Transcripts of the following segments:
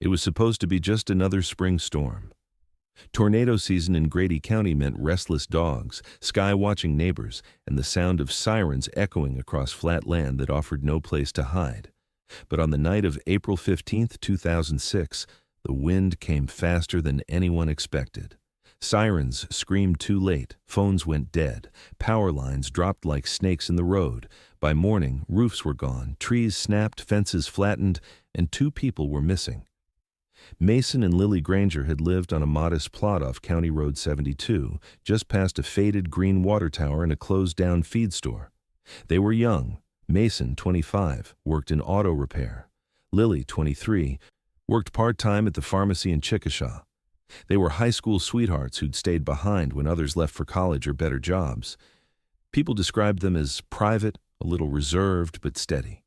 It was supposed to be just another spring storm. Tornado season in Grady County meant restless dogs, sky-watching neighbors, and the sound of sirens echoing across flat land that offered no place to hide. But on the night of April 15, 2006, the wind came faster than anyone expected. Sirens screamed too late, phones went dead, power lines dropped like snakes in the road. By morning, roofs were gone, trees snapped, fences flattened, and 2 people were missing. Mason and Lily Granger had lived on a modest plot off County Road 72, just past a faded green water tower and a closed-down feed store. They were young. Mason, 25, worked in auto repair. Lily, 23, worked part-time at the pharmacy in Chickasha. They were high school sweethearts who'd stayed behind when others left for college or better jobs. People described them as private, a little reserved, but steady.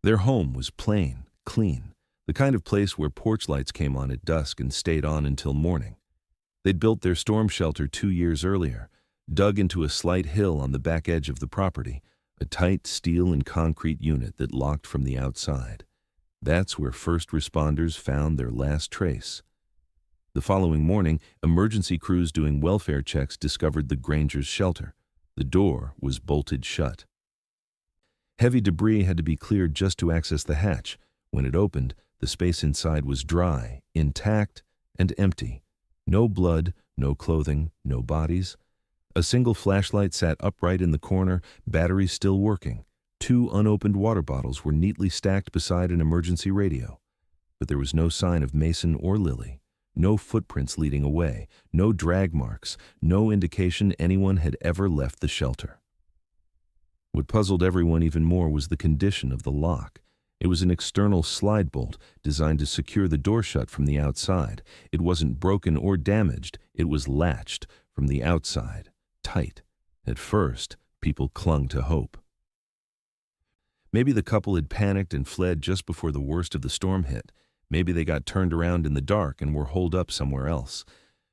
Their home was plain, clean, the kind of place where porch lights came on at dusk and stayed on until morning. They'd built their storm shelter 2 years earlier, dug into a slight hill on the back edge of the property, a tight steel and concrete unit that locked from the outside. That's where first responders found their last trace. The following morning, emergency crews doing welfare checks discovered the Granger's shelter. The door was bolted shut. Heavy debris had to be cleared just to access the hatch. When it opened, the space inside was dry, intact, and empty. No blood, no clothing, no bodies. A single flashlight sat upright in the corner, batteries still working. 2 unopened water bottles were neatly stacked beside an emergency radio. But there was no sign of Mason or Lily. No footprints leading away, no drag marks, no indication anyone had ever left the shelter. What puzzled everyone even more was the condition of the lock. It was an external slide bolt designed to secure the door shut from the outside. It wasn't broken or damaged. It was latched from the outside, tight. At first, people clung to hope. Maybe the couple had panicked and fled just before the worst of the storm hit. Maybe they got turned around in the dark and were holed up somewhere else.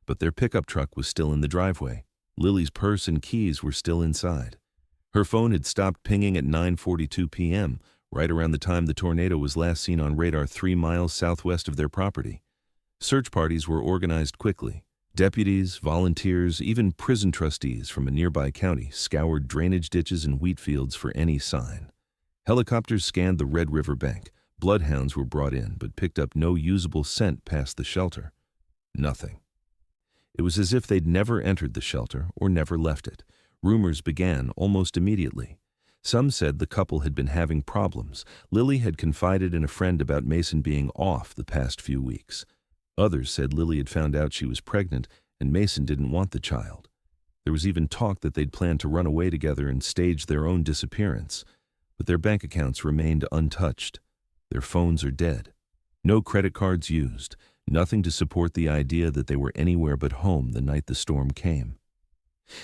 But their pickup truck was still in the driveway. Lily's purse and keys were still inside. Her phone had stopped pinging at 9:42 p.m., right around the time the tornado was last seen on radar 3 miles southwest of their property. Search parties were organized quickly. Deputies, volunteers, even prison trustees from a nearby county scoured drainage ditches and wheat fields for any sign. Helicopters scanned the Red River bank. Bloodhounds were brought in, but picked up no usable scent past the shelter. Nothing. It was as if they'd never entered the shelter or never left it. Rumors began almost immediately. Some said the couple had been having problems. Lily had confided in a friend about Mason being off the past few weeks. Others said Lily had found out she was pregnant and Mason didn't want the child. There was even talk that they'd planned to run away together and stage their own disappearance. But their bank accounts remained untouched. Their phones are dead. No credit cards used. Nothing to support the idea that they were anywhere but home the night the storm came.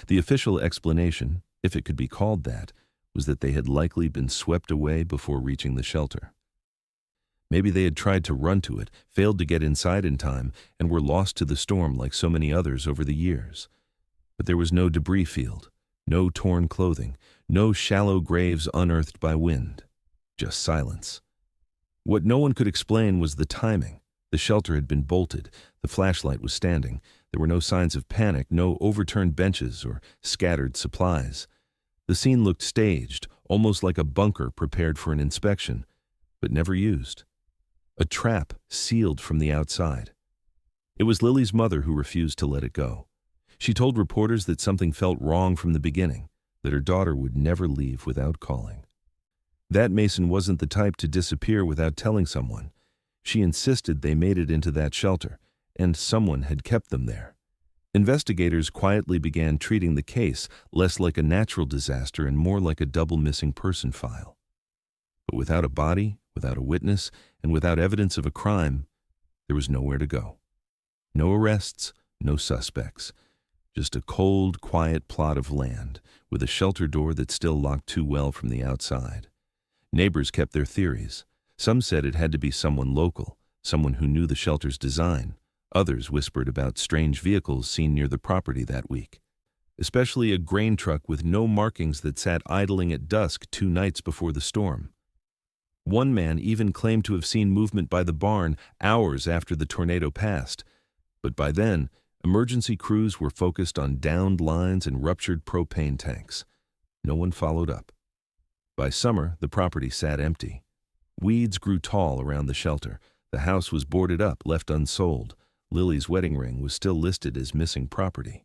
The official explanation, if it could be called that, was that they had likely been swept away before reaching the shelter. Maybe they had tried to run to it, failed to get inside in time, and were lost to the storm like so many others over the years. But there was no debris field, no torn clothing, no shallow graves unearthed by wind. Just silence. What no one could explain was the timing. The shelter had been bolted, the flashlight was standing, there were no signs of panic, no overturned benches or scattered supplies. The scene looked staged, almost like a bunker prepared for an inspection, but never used. A trap sealed from the outside. It was Lily's mother who refused to let it go. She told reporters that something felt wrong from the beginning, that her daughter would never leave without calling. That Mason wasn't the type to disappear without telling someone. She insisted they made it into that shelter, and someone had kept them there. Investigators quietly began treating the case less like a natural disaster and more like a double missing person file. But without a body, without a witness, and without evidence of a crime, there was nowhere to go. No arrests, no suspects. Just a cold, quiet plot of land with a shelter door that still locked too well from the outside. Neighbors kept their theories. Some said it had to be someone local, someone who knew the shelter's design. Others whispered about strange vehicles seen near the property that week, especially a grain truck with no markings that sat idling at dusk 2 nights before the storm. One man even claimed to have seen movement by the barn hours after the tornado passed, but by then, emergency crews were focused on downed lines and ruptured propane tanks. No one followed up. By summer, the property sat empty. Weeds grew tall around the shelter. The house was boarded up, left unsold. Lily's wedding ring was still listed as missing property.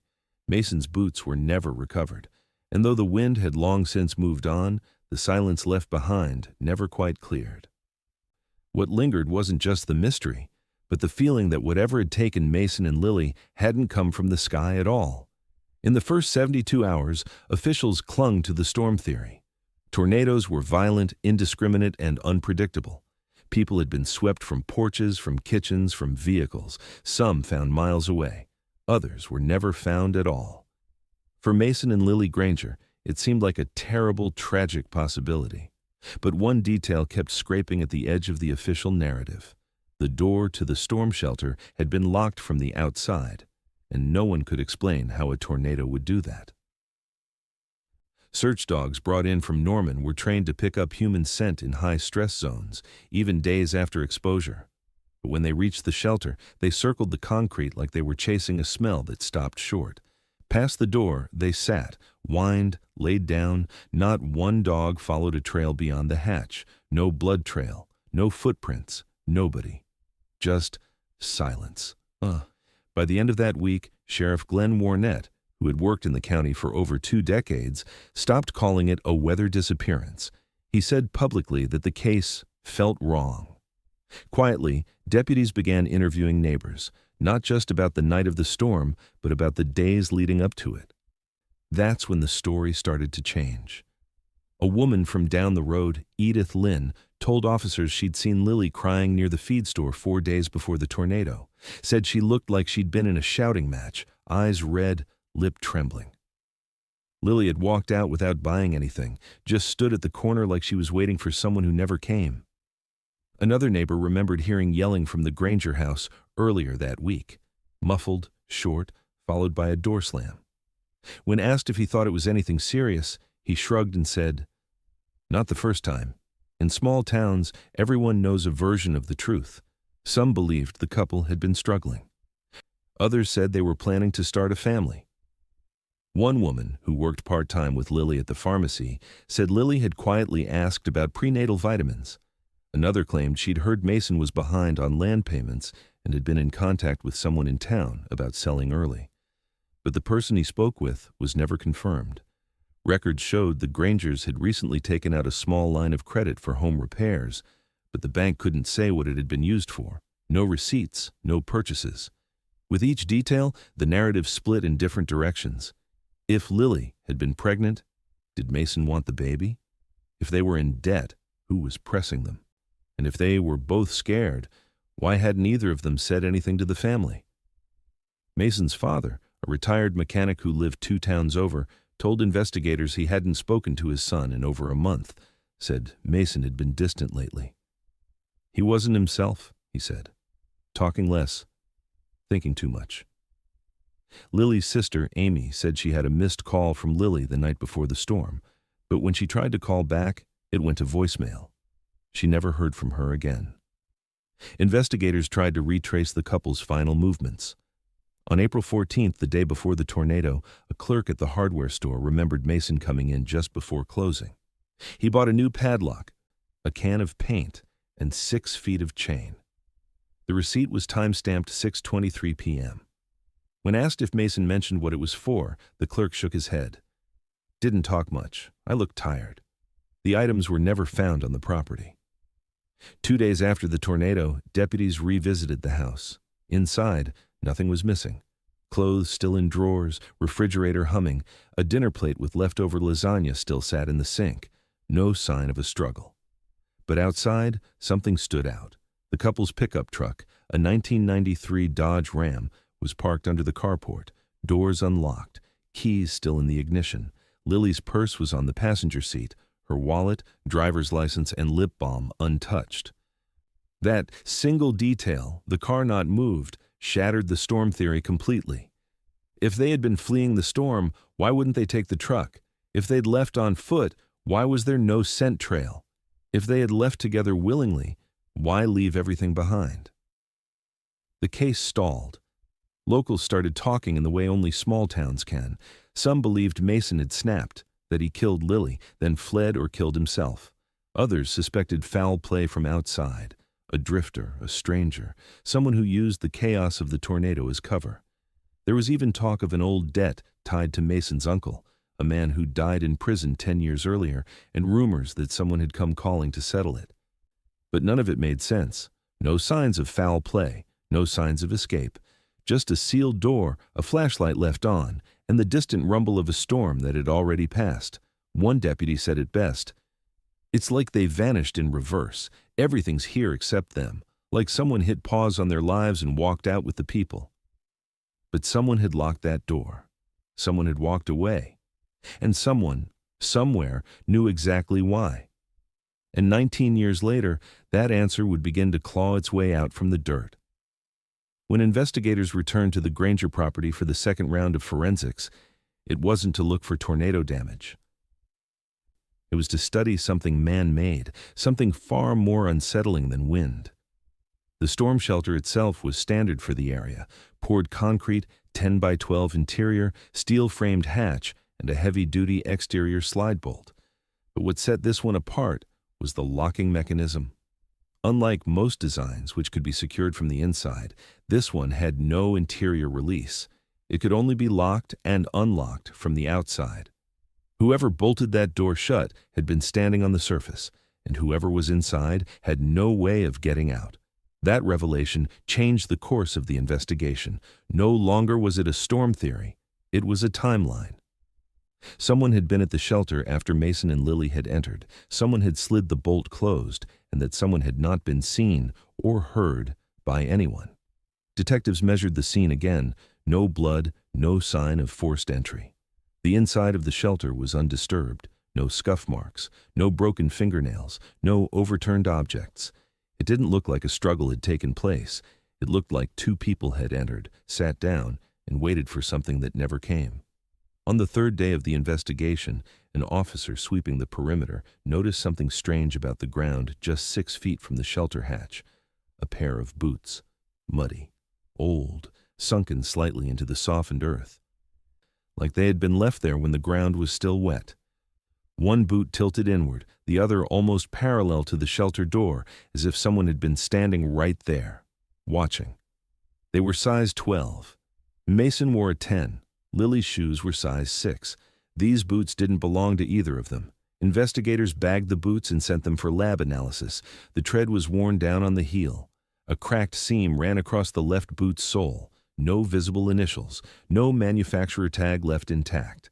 Mason's boots were never recovered, and though the wind had long since moved on, the silence left behind never quite cleared. What lingered wasn't just the mystery, but the feeling that whatever had taken Mason and Lily hadn't come from the sky at all. In the first 72 hours, officials clung to the storm theory. Tornadoes were violent, indiscriminate, and unpredictable. People had been swept from porches, from kitchens, from vehicles, some found miles away. Others were never found at all. For Mason and Lily Granger, it seemed like a terrible, tragic possibility. But one detail kept scraping at the edge of the official narrative. The door to the storm shelter had been locked from the outside, and no one could explain how a tornado would do that. Search dogs brought in from Norman were trained to pick up human scent in high-stress zones, even days after exposure. But when they reached the shelter, they circled the concrete like they were chasing a smell that stopped short. Past the door, they sat, whined, laid down. Not one dog followed a trail beyond the hatch. No blood trail, no footprints, nobody. Just silence. By the end of that week, Sheriff Glenn Warnett, who had worked in the county for over 2 decades, stopped calling it a weather disappearance. He said publicly that the case felt wrong. Quietly, deputies began interviewing neighbors, not just about the night of the storm, but about the days leading up to it. That's when the story started to change. A woman from down the road, Edith Lynn, told officers she'd seen Lily crying near the feed store 4 days before the tornado, said she looked like she'd been in a shouting match, eyes red, lip trembling. Lily had walked out without buying anything, just stood at the corner like she was waiting for someone who never came. Another neighbor remembered hearing yelling from the Granger house earlier that week, muffled, short, followed by a door slam. When asked if he thought it was anything serious, he shrugged and said, "Not the first time. In small towns, everyone knows a version of the truth." Some believed the couple had been struggling. Others said they were planning to start a family. One woman, who worked part-time with Lily at the pharmacy, said Lily had quietly asked about prenatal vitamins. Another claimed she'd heard Mason was behind on land payments and had been in contact with someone in town about selling early. But the person he spoke with was never confirmed. Records showed the Grangers had recently taken out a small line of credit for home repairs, but the bank couldn't say what it had been used for. No receipts, no purchases. With each detail, the narrative split in different directions. If Lily had been pregnant, did Mason want the baby? If they were in debt, who was pressing them? And if they were both scared, why hadn't either of them said anything to the family? Mason's father, a retired mechanic who lived 2 towns over, told investigators he hadn't spoken to his son in over a month, said Mason had been distant lately. He wasn't himself, he said. Talking less, thinking too much. Lily's sister, Amy, said she had a missed call from Lily the night before the storm, but when she tried to call back, it went to voicemail. She never heard from her again. Investigators tried to retrace the couple's final movements. On April 14th, the day before the tornado, a clerk at the hardware store remembered Mason coming in just before closing. He bought a new padlock, a can of paint, and 6 feet of chain. The receipt was time-stamped 6:23 p.m. When asked if Mason mentioned what it was for, the clerk shook his head. Didn't talk much. I looked tired. The items were never found on the property. 2 days after the tornado, deputies revisited the house. Inside, nothing was missing. Clothes still in drawers, refrigerator humming, a dinner plate with leftover lasagna still sat in the sink. No sign of a struggle. But outside, something stood out. The couple's pickup truck, a 1993 Dodge Ram, was parked under the carport, doors unlocked, keys still in the ignition. Lily's purse was on the passenger seat, her wallet, driver's license, and lip balm untouched. That single detail, the car not moved, shattered the storm theory completely. If they had been fleeing the storm, why wouldn't they take the truck? If they'd left on foot, why was there no scent trail? If they had left together willingly, why leave everything behind? The case stalled. Locals started talking in the way only small towns can. Some believed Mason had snapped, that he killed Lily, then fled or killed himself. Others suspected foul play from outside, a drifter, a stranger, someone who used the chaos of the tornado as cover. There was even talk of an old debt tied to Mason's uncle, a man who died in prison 10 years earlier, and rumors that someone had come calling to settle it. But none of it made sense. No signs of foul play, no signs of escape. Just a sealed door, a flashlight left on, and the distant rumble of a storm that had already passed. One deputy said it best. It's like they vanished in reverse. Everything's here except them, like someone hit pause on their lives and walked out with the people. But someone had locked that door. Someone had walked away. And someone, somewhere, knew exactly why. And 19 years later, that answer would begin to claw its way out from the dirt. When investigators returned to the Granger property for the second round of forensics, it wasn't to look for tornado damage. It was to study something man-made, something far more unsettling than wind. The storm shelter itself was standard for the area, poured concrete, 10 by 12 interior, steel-framed hatch, and a heavy-duty exterior slide bolt. But what set this one apart was the locking mechanism. Unlike most designs, which could be secured from the inside, this one had no interior release. It could only be locked and unlocked from the outside. Whoever bolted that door shut had been standing on the surface, and whoever was inside had no way of getting out. That revelation changed the course of the investigation. No longer was it a storm theory, it was a timeline. Someone had been at the shelter after Mason and Lily had entered. Someone had slid the bolt closed, and that someone had not been seen or heard by anyone. Detectives measured the scene again. No blood, no sign of forced entry. The inside of the shelter was undisturbed. No scuff marks, no broken fingernails, no overturned objects. It didn't look like a struggle had taken place. It looked like two people had entered, sat down, and waited for something that never came. On the third day of the investigation, an officer sweeping the perimeter noticed something strange about the ground just 6 feet from the shelter hatch. A pair of boots, muddy, old, sunken slightly into the softened earth, like they had been left there when the ground was still wet. One boot tilted inward, the other almost parallel to the shelter door, as if someone had been standing right there, watching. They were size 12. Mason wore a 10. Lily's shoes were size 6. These boots didn't belong to either of them. Investigators bagged the boots and sent them for lab analysis. The tread was worn down on the heel. A cracked seam ran across the left boot's sole. No visible initials. No manufacturer tag left intact.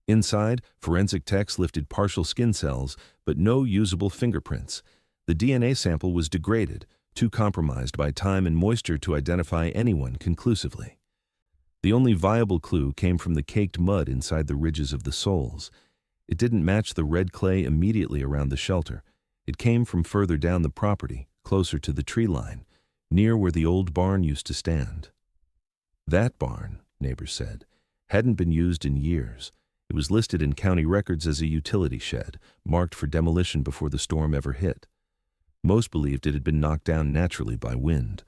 Inside, forensic techs lifted partial skin cells, but no usable fingerprints. The DNA sample was degraded, too compromised by time and moisture to identify anyone conclusively. The only viable clue came from the caked mud inside the ridges of the soles. It didn't match the red clay immediately around the shelter. It came from further down the property, closer to the tree line, near where the old barn used to stand. That barn, neighbors said, hadn't been used in years. It was listed in county records as a utility shed, marked for demolition before the storm ever hit. Most believed it had been knocked down naturally by wind,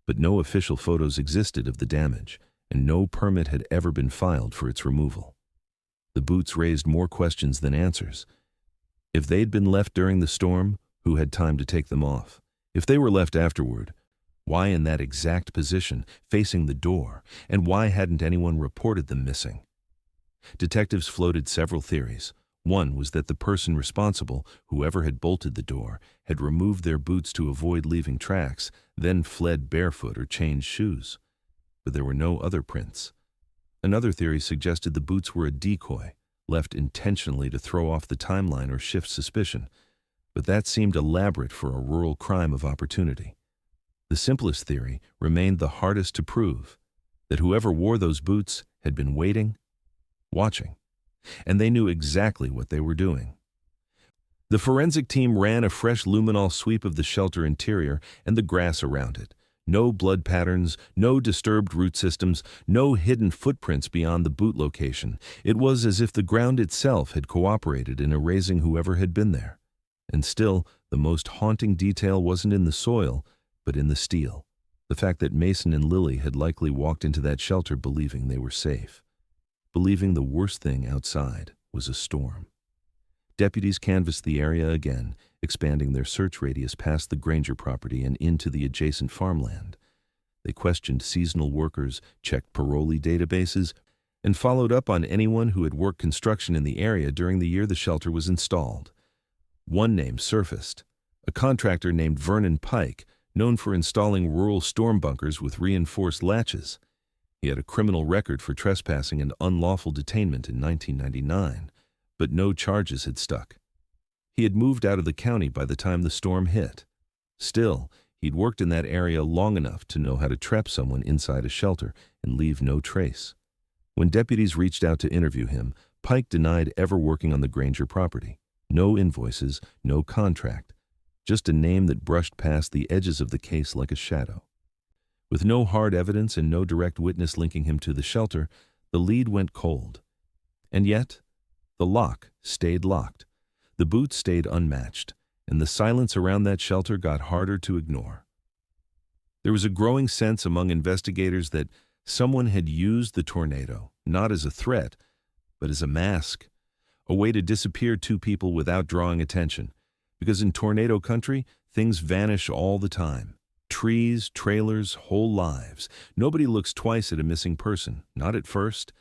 but no official photos existed of the damage, and no permit had ever been filed for its removal. The boots raised more questions than answers. If they'd been left during the storm, who had time to take them off? If they were left afterward, why in that exact position, facing the door, and why hadn't anyone reported them missing? Detectives floated several theories. One was that the person responsible, whoever had bolted the door, had removed their boots to avoid leaving tracks, then fled barefoot or changed shoes. But there were no other prints. Another theory suggested the boots were a decoy, left intentionally to throw off the timeline or shift suspicion, but that seemed elaborate for a rural crime of opportunity. The simplest theory remained the hardest to prove, that whoever wore those boots had been waiting, watching, and they knew exactly what they were doing. The forensic team ran a fresh luminol sweep of the shelter interior and the grass around it. No blood patterns, no disturbed root systems, no hidden footprints beyond the boot location. It was as if the ground itself had cooperated in erasing whoever had been there. And still, The most haunting detail wasn't in the soil, but in the steel. The fact that Mason and Lily had likely walked into that shelter believing they were safe, believing the worst thing outside was a storm. Deputies canvassed the area again, expanding their search radius past the Granger property and into the adjacent farmland. They questioned seasonal workers, checked parolee databases, and followed up on anyone who had worked construction in the area during the year the shelter was installed. One name surfaced: a contractor named Vernon Pike, known for installing rural storm bunkers with reinforced latches. He had a criminal record for trespassing and unlawful detainment in 1999, but no charges had stuck. He had moved out of the county by the time the storm hit. Still, he'd worked in that area long enough to know how to trap someone inside a shelter and leave no trace. When deputies reached out to interview him, Pike denied ever working on the Granger property. No invoices, no contract, just a name that brushed past the edges of the case like a shadow. With no hard evidence and no direct witness linking him to the shelter, the lead went cold. And yet, the lock stayed locked, the boot stayed unmatched, and the silence around that shelter got harder to ignore. There was a growing sense among investigators that someone had used the tornado, not as a threat, but as a mask, a way to disappear two people without drawing attention. Because in tornado country, things vanish all the time. Trees, trailers, whole lives. Nobody looks twice at a missing person, not at first.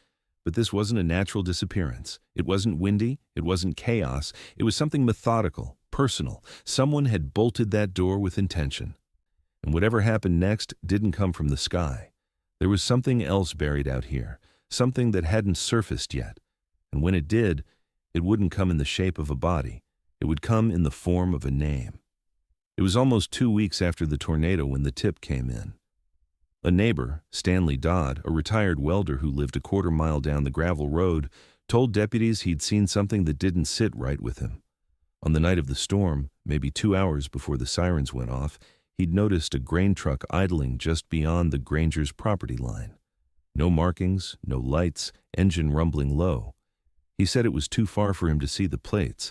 But this wasn't a natural disappearance. It wasn't windy. It wasn't chaos. It was something methodical, personal. Someone had bolted that door with intention. And whatever happened next didn't come from the sky. There was something else buried out here, something that hadn't surfaced yet. And when it did, it wouldn't come in the shape of a body. It would come in the form of a name. It was almost 2 weeks after the tornado when the tip came in. A neighbor, Stanley Dodd, a retired welder who lived a quarter-mile down the gravel road, told deputies he'd seen something that didn't sit right with him. On the night of the storm, maybe 2 hours before the sirens went off, he'd noticed a grain truck idling just beyond the Granger's property line. No markings, no lights, engine rumbling low. He said it was too far for him to see the plates,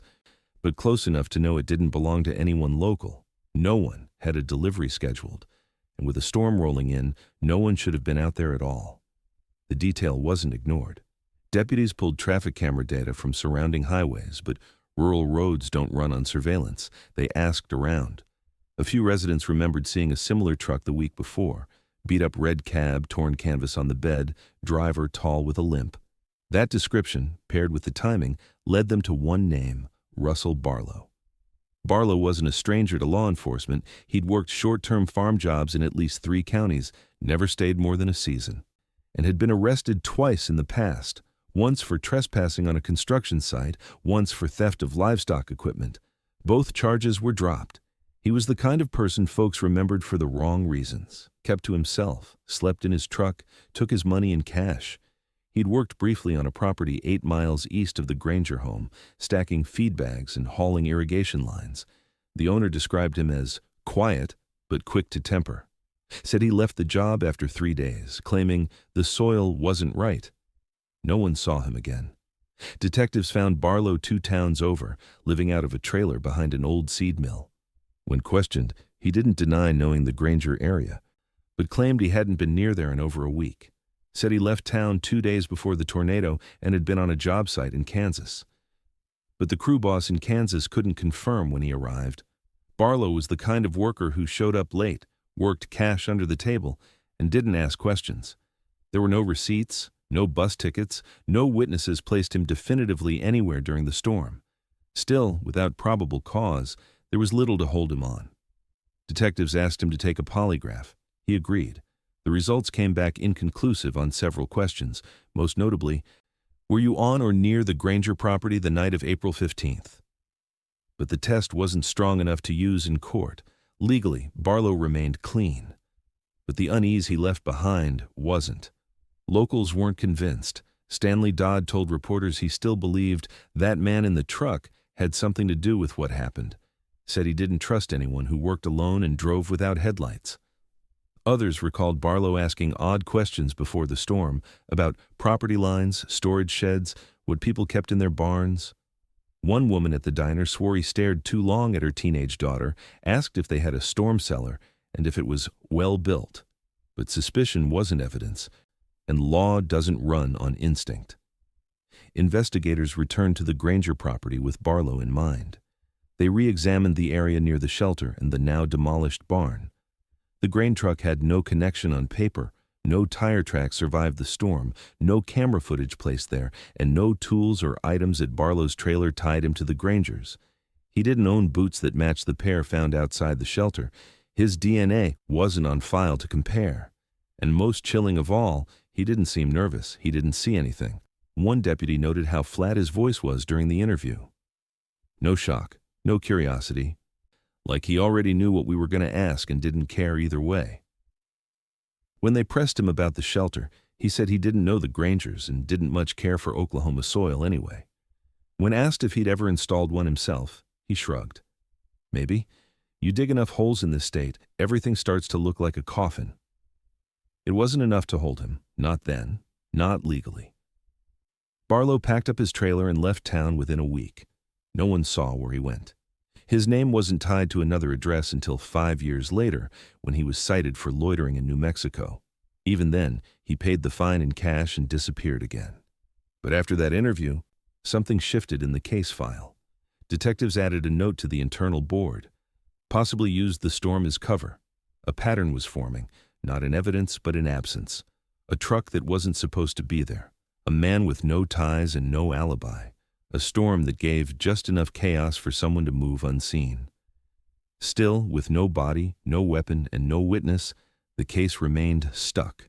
but close enough to know it didn't belong to anyone local. No one had a delivery scheduled, and with a storm rolling in, no one should have been out there at all. The detail wasn't ignored. Deputies pulled traffic camera data from surrounding highways, but rural roads don't run on surveillance. They asked around. A few residents remembered seeing a similar truck the week before, beat-up red cab, torn canvas on the bed, driver tall with a limp. That description, paired with the timing, led them to one name: Russell Barlow. Barlow wasn't a stranger to law enforcement. He'd worked short-term farm jobs in at least 3 counties, never stayed more than a season, and had been arrested twice in the past, once for trespassing on a construction site, once for theft of livestock equipment. Both charges were dropped. He was the kind of person folks remembered for the wrong reasons, kept to himself, slept in his truck, took his money in cash. He'd worked briefly on a property 8 miles east of the Granger home, stacking feed bags and hauling irrigation lines. The owner described him as quiet, but quick to temper. Said he left the job after 3 days, claiming the soil wasn't right. No one saw him again. Detectives found Barlow 2 towns over, living out of a trailer behind an old seed mill. When questioned, he didn't deny knowing the Granger area, but claimed he hadn't been near there in over a week. Said he left town 2 days before the tornado and had been on a job site in Kansas. But the crew boss in Kansas couldn't confirm when he arrived. Barlow was the kind of worker who showed up late, worked cash under the table, and didn't ask questions. There were no receipts, no bus tickets, no witnesses placed him definitively anywhere during the storm. Still, without probable cause, there was little to hold him on. Detectives asked him to take a polygraph. He agreed. The results came back inconclusive on several questions, most notably, were you on or near the Granger property the night of April 15th? But the test wasn't strong enough to use in court. Legally, Barlow remained clean. But the unease he left behind wasn't. Locals weren't convinced. Stanley Dodd told reporters he still believed that man in the truck had something to do with what happened. Said he didn't trust anyone who worked alone and drove without headlights. Others recalled Barlow asking odd questions before the storm about property lines, storage sheds, what people kept in their barns. One woman at the diner swore he stared too long at her teenage daughter, asked if they had a storm cellar, and if it was well built. But suspicion wasn't evidence, and law doesn't run on instinct. Investigators returned to the Granger property with Barlow in mind. They re-examined the area near the shelter and the now demolished barn. The grain truck had no connection on paper, no tire track survived the storm, no camera footage placed there, and no tools or items at Barlow's trailer tied him to the Grangers. He didn't own boots that matched the pair found outside the shelter. His DNA wasn't on file to compare. And most chilling of all, he didn't seem nervous. He didn't see anything. One deputy noted how flat his voice was during the interview. No shock, no curiosity. Like he already knew what we were going to ask and didn't care either way. When they pressed him about the shelter, he said he didn't know the Grangers and didn't much care for Oklahoma soil anyway. When asked if he'd ever installed one himself, he shrugged. Maybe. You dig enough holes in this state, everything starts to look like a coffin. It wasn't enough to hold him, not then, not legally. Barlow packed up his trailer and left town within a week. No one saw where he went. His name wasn't tied to another address until 5 years later, when he was cited for loitering in New Mexico. Even then, he paid the fine in cash and disappeared again. But after that interview, something shifted in the case file. Detectives added a note to the internal board. Possibly used the storm as cover. A pattern was forming, not in evidence but in absence. A truck that wasn't supposed to be there. A man with no ties and no alibi. A storm that gave just enough chaos for someone to move unseen. Still, with no body, no weapon, and no witness, the case remained stuck.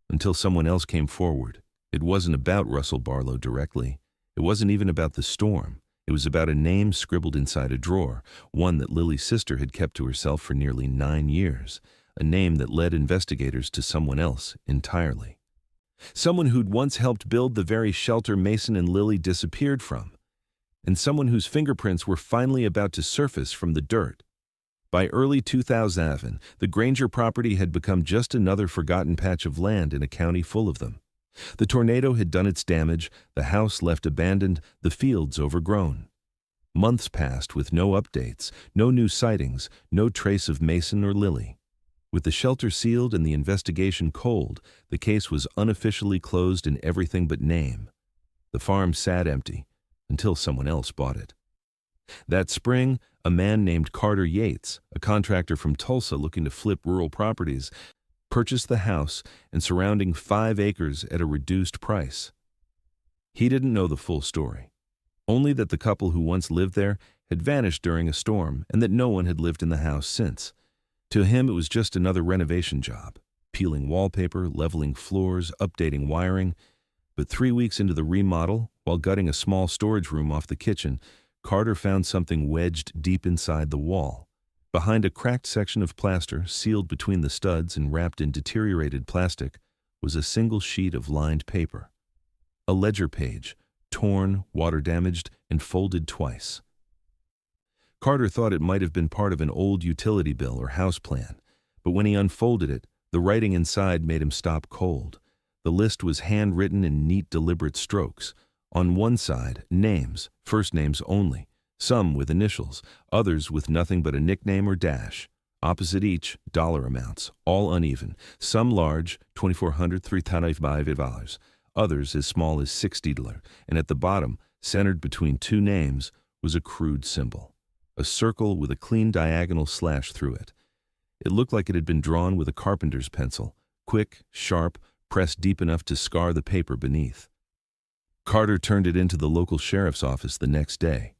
Until someone else came forward. It wasn't about Russell Barlow directly. It wasn't even about the storm. It was about a name scribbled inside a drawer, one that Lily's sister had kept to herself for nearly 9 years, a name that led investigators to someone else entirely. Someone who'd once helped build the very shelter Mason and Lily disappeared from, and someone whose fingerprints were finally about to surface from the dirt. By early 2007, the Granger property had become just another forgotten patch of land in a county full of them. The tornado had done its damage, the house left abandoned, the fields overgrown. Months passed with no updates, no new sightings, no trace of Mason or Lily. With the shelter sealed and the investigation cold, the case was unofficially closed in everything but name. The farm sat empty until someone else bought it. That spring, a man named Carter Yates, a contractor from Tulsa looking to flip rural properties, purchased the house and surrounding 5 acres at a reduced price. He didn't know the full story, only that the couple who once lived there had vanished during a storm and that no one had lived in the house since. To him, it was just another renovation job, peeling wallpaper, leveling floors, updating wiring. But 3 weeks into the remodel, while gutting a small storage room off the kitchen, Carter found something wedged deep inside the wall. Behind a cracked section of plaster, sealed between the studs and wrapped in deteriorated plastic, was a single sheet of lined paper. A ledger page, torn, water-damaged, and folded twice. Carter thought it might have been part of an old utility bill or house plan, but when he unfolded it, the writing inside made him stop cold. The list was handwritten in neat, deliberate strokes. On one side, names, first names only, some with initials, others with nothing but a nickname or dash. Opposite each, dollar amounts, all uneven, some large, $2,400, $3,500, others as small as $60, and at the bottom, centered between 2 names, was a crude symbol. A circle with a clean diagonal slash through it. It looked like it had been drawn with a carpenter's pencil, quick, sharp, pressed deep enough to scar the paper beneath. Carter turned it into the local sheriff's office the next day.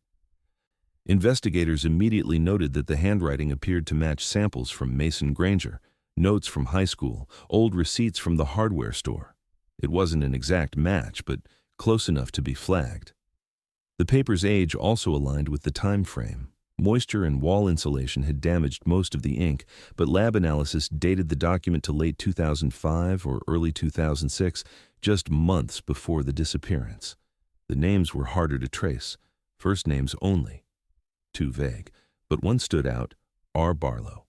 Investigators immediately noted that the handwriting appeared to match samples from Mason Granger, notes from high school, old receipts from the hardware store. It wasn't an exact match, but close enough to be flagged. The paper's age also aligned with the time frame. Moisture and wall insulation had damaged most of the ink, but lab analysis dated the document to late 2005 or early 2006, just months before the disappearance. The names were harder to trace, first names only. Too vague, but one stood out, R. Barlow.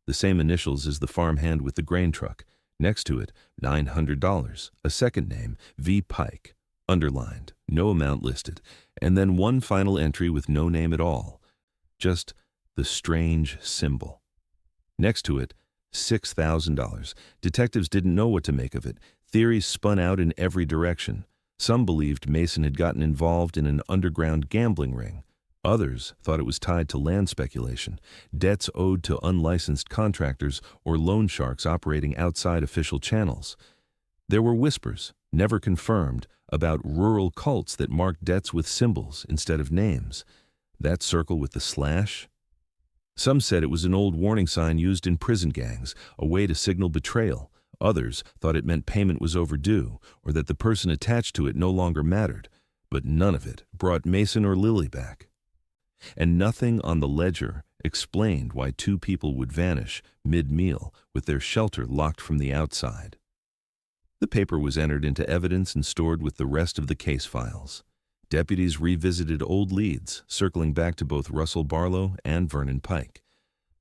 The same initials as the farmhand with the grain truck. Next to it, $900. A second name, V. Pike. underlined, no amount listed, and then one final entry with no name at all. Just the strange symbol. Next to it, $6,000. Detectives didn't know what to make of it. Theories spun out in every direction. Some believed Mason had gotten involved in an underground gambling ring. Others thought it was tied to land speculation, debts owed to unlicensed contractors or loan sharks operating outside official channels. There were whispers, never confirmed, about rural cults that marked debts with symbols instead of names. That circle with the slash? Some said it was an old warning sign used in prison gangs, a way to signal betrayal. Others thought it meant payment was overdue, or that the person attached to it no longer mattered. But none of it brought Mason or Lily back. And nothing on the ledger explained why two people would vanish mid-meal with their shelter locked from the outside. The paper was entered into evidence and stored with the rest of the case files. Deputies revisited old leads, circling back to both Russell Barlow and Vernon Pike.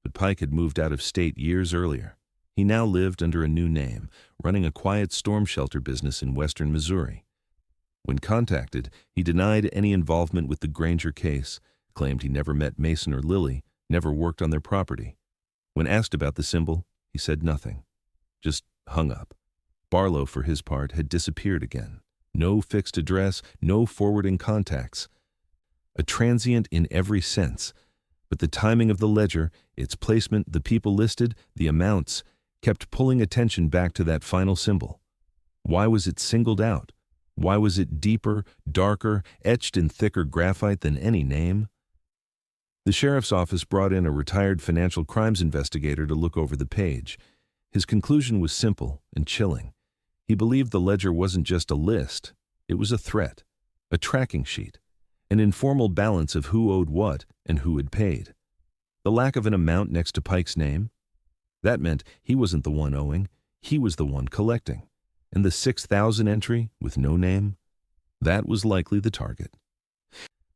But Pike had moved out of state years earlier. He now lived under a new name, running a quiet storm shelter business in western Missouri. When contacted, he denied any involvement with the Granger case, claimed he never met Mason or Lily, never worked on their property. When asked about the symbol, he said nothing. Just hung up. Barlow, for his part, had disappeared again. No fixed address, no forwarding contacts. A transient in every sense. But the timing of the ledger, its placement, the people listed, the amounts, kept pulling attention back to that final symbol. Why was it singled out? Why was it deeper, darker, etched in thicker graphite than any name? The sheriff's office brought in a retired financial crimes investigator to look over the page. His conclusion was simple and chilling. He believed the ledger wasn't just a list, it was a threat, a tracking sheet, an informal balance of who owed what and who had paid. The lack of an amount next to Pike's name? That meant he wasn't the one owing, he was the one collecting. And the 6,000 entry with no name? That was likely the target.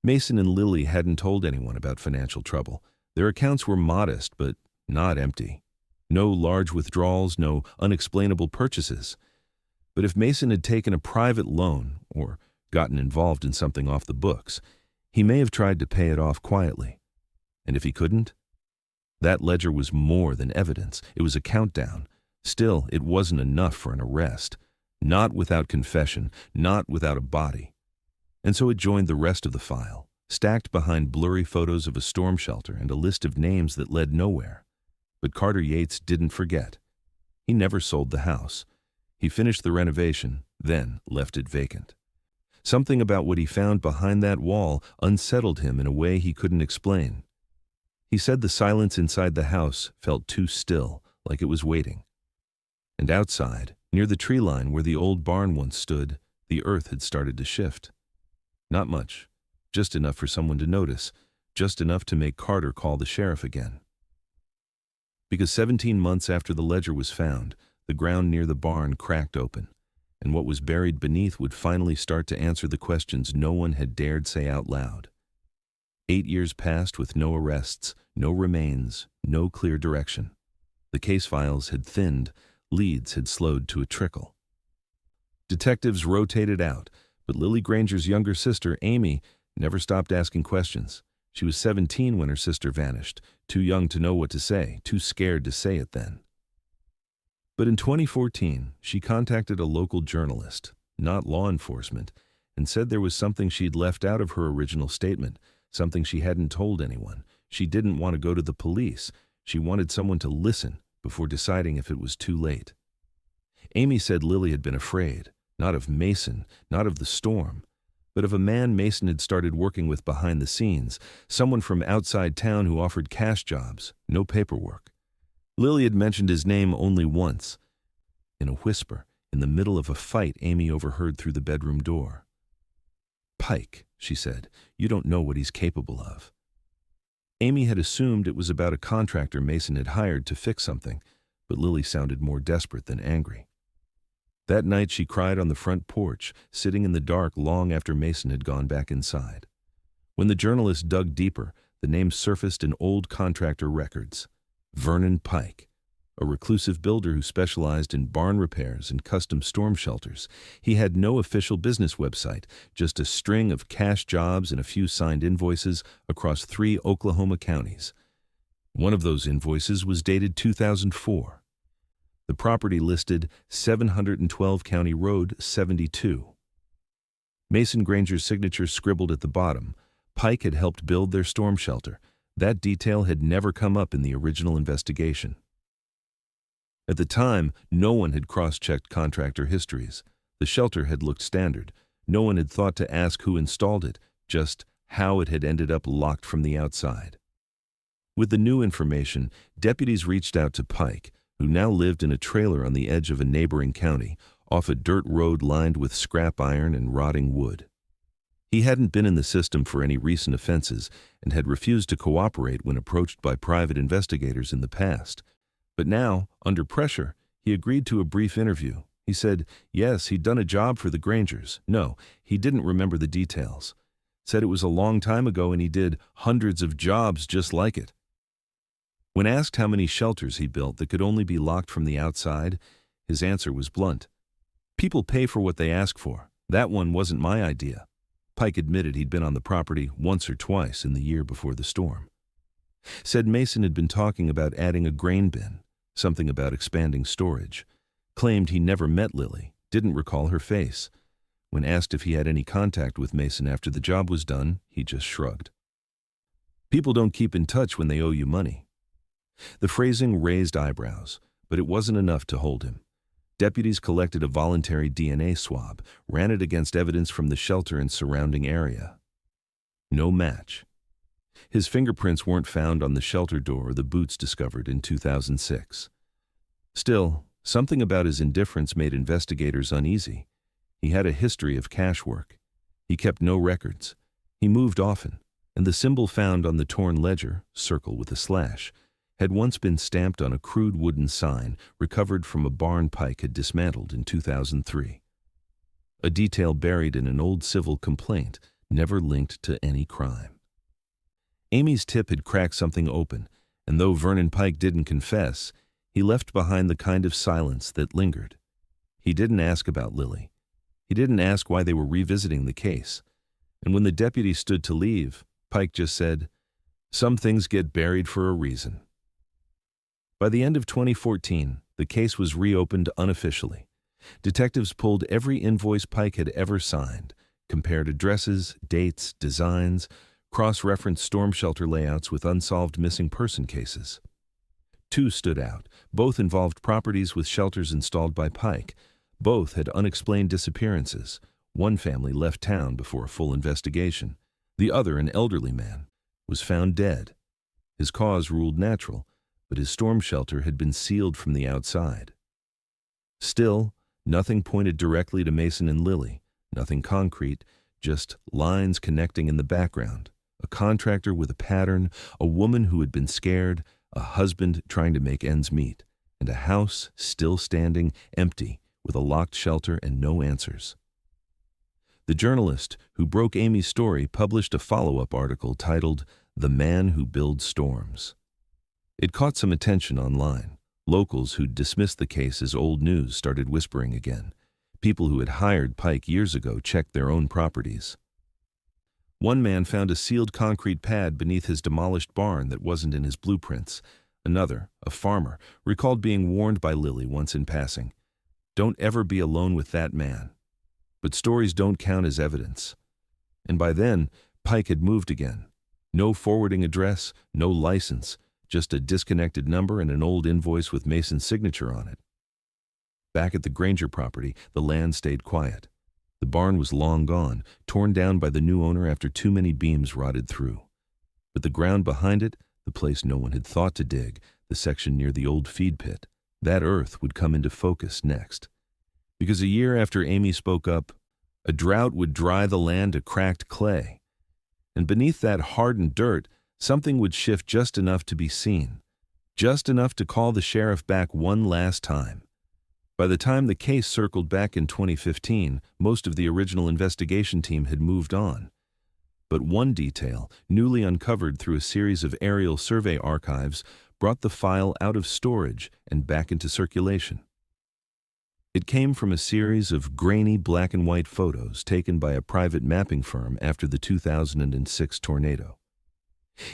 Mason and Lily hadn't told anyone about financial trouble. Their accounts were modest, but not empty. No large withdrawals, no unexplainable purchases. But if Mason had taken a private loan or gotten involved in something off the books, he may have tried to pay it off quietly. And if he couldn't? That ledger was more than evidence. It was a countdown. Still, it wasn't enough for an arrest. Not without confession, not without a body. And so it joined the rest of the file, stacked behind blurry photos of a storm shelter and a list of names that led nowhere. But Carter Yates didn't forget. He never sold the house. He finished the renovation, then left it vacant. Something about what he found behind that wall unsettled him in a way he couldn't explain. He said the silence inside the house felt too still, like it was waiting. And outside, near the tree line where the old barn once stood, the earth had started to shift. Not much, just enough for someone to notice, just enough to make Carter call the sheriff again. Because 17 months after the ledger was found, the ground near the barn cracked open, and what was buried beneath would finally start to answer the questions no one had dared say out loud. 8 years passed with no arrests, no remains, no clear direction. The case files had thinned, leads had slowed to a trickle. Detectives rotated out, but Lily Granger's younger sister, Amy, never stopped asking questions. She was 17 when her sister vanished, too young to know what to say, too scared to say it then. But in 2014, she contacted a local journalist, not law enforcement, and said there was something she'd left out of her original statement, something she hadn't told anyone. She didn't want to go to the police. She wanted someone to listen before deciding if it was too late. Amy said Lily had been afraid, not of Mason, not of the storm, but of a man Mason had started working with behind the scenes, someone from outside town who offered cash jobs, no paperwork. Lily had mentioned his name only once, in a whisper, in the middle of a fight Amy overheard through the bedroom door. "Pike," she said, "you don't know what he's capable of." Amy had assumed it was about a contractor Mason had hired to fix something, but Lily sounded more desperate than angry. That night she cried on the front porch, sitting in the dark long after Mason had gone back inside. When the journalist dug deeper, the name surfaced in old contractor records. Vernon Pike. a reclusive builder who specialized in barn repairs and custom storm shelters. He had no official business website, just a string of cash jobs and a few signed invoices across 3 Oklahoma counties. One of those invoices was dated 2004. The property listed 712 County Road 72. Mason Granger's signature scribbled at the bottom. Pike had helped build their storm shelter. That detail had never come up in the original investigation. At the time, no one had cross-checked contractor histories. The shelter had looked standard. No one had thought to ask who installed it, just how it had ended up locked from the outside. With the new information, deputies reached out to Pike, who now lived in a trailer on the edge of a neighboring county, off a dirt road lined with scrap iron and rotting wood. He hadn't been in the system for any recent offenses and had refused to cooperate when approached by private investigators in the past. But now, under pressure, he agreed to a brief interview. He said, yes, he'd done a job for the Grangers. No, he didn't remember the details. Said it was a long time ago and he did hundreds of jobs just like it. When asked how many shelters he built that could only be locked from the outside, his answer was blunt. People pay for what they ask for. That one wasn't my idea. Pike admitted he'd been on the property once or twice in the year before the storm. Said Mason had been talking about adding a grain bin, something about expanding storage. Claimed he never met Lily, didn't recall her face. When asked if he had any contact with Mason after the job was done, he just shrugged. People don't keep in touch when they owe you money. The phrasing raised eyebrows, but it wasn't enough to hold him. Deputies collected a voluntary DNA swab, ran it against evidence from the shelter and surrounding area. No match. His fingerprints weren't found on the shelter door or the boots discovered in 2006. Still, something about his indifference made investigators uneasy. He had a history of cash work. He kept no records. He moved often, and the symbol found on the torn ledger, circle with a slash, had once been stamped on a crude wooden sign recovered from a barn Pike had dismantled in 2003. A detail buried in an old civil complaint, never linked to any crime. Amy's tip had cracked something open, and though Vernon Pike didn't confess, he left behind the kind of silence that lingered. He didn't ask about Lily. He didn't ask why they were revisiting the case. And when the deputy stood to leave, Pike just said, "Some things get buried for a reason." By the end of 2014, the case was reopened unofficially. Detectives pulled every invoice Pike had ever signed, compared addresses, dates, designs, cross-referenced storm shelter layouts with unsolved missing person cases. 2 stood out. Both involved properties with shelters installed by Pike. Both had unexplained disappearances. One family left town before a full investigation. The other, an elderly man, was found dead. His cause ruled natural, but his storm shelter had been sealed from the outside. Still, nothing pointed directly to Mason and Lily, nothing concrete, just lines connecting in the background, a contractor with a pattern, a woman who had been scared, a husband trying to make ends meet, and a house still standing, empty, with a locked shelter and no answers. The journalist who broke Amy's story published a follow-up article titled "The Man Who Builds Storms." It caught some attention online. Locals who'd dismissed the case as old news started whispering again. People who had hired Pike years ago checked their own properties. One man found a sealed concrete pad beneath his demolished barn that wasn't in his blueprints. Another, a farmer, recalled being warned by Lily once in passing. Don't ever be alone with that man. But stories don't count as evidence. And by then, Pike had moved again. No forwarding address, no license, just a disconnected number and an old invoice with Mason's signature on it. Back at the Granger property, the land stayed quiet. The barn was long gone, torn down by the new owner after too many beams rotted through. But the ground behind it, the place no one had thought to dig, the section near the old feed pit, that earth would come into focus next. Because a year after Amy spoke up, a drought would dry the land to cracked clay. And beneath that hardened dirt, something would shift just enough to be seen, just enough to call the sheriff back one last time. By the time the case circled back in 2015, most of the original investigation team had moved on. But one detail, newly uncovered through a series of aerial survey archives, brought the file out of storage and back into circulation. It came from a series of grainy black and white photos taken by a private mapping firm after the 2006 tornado.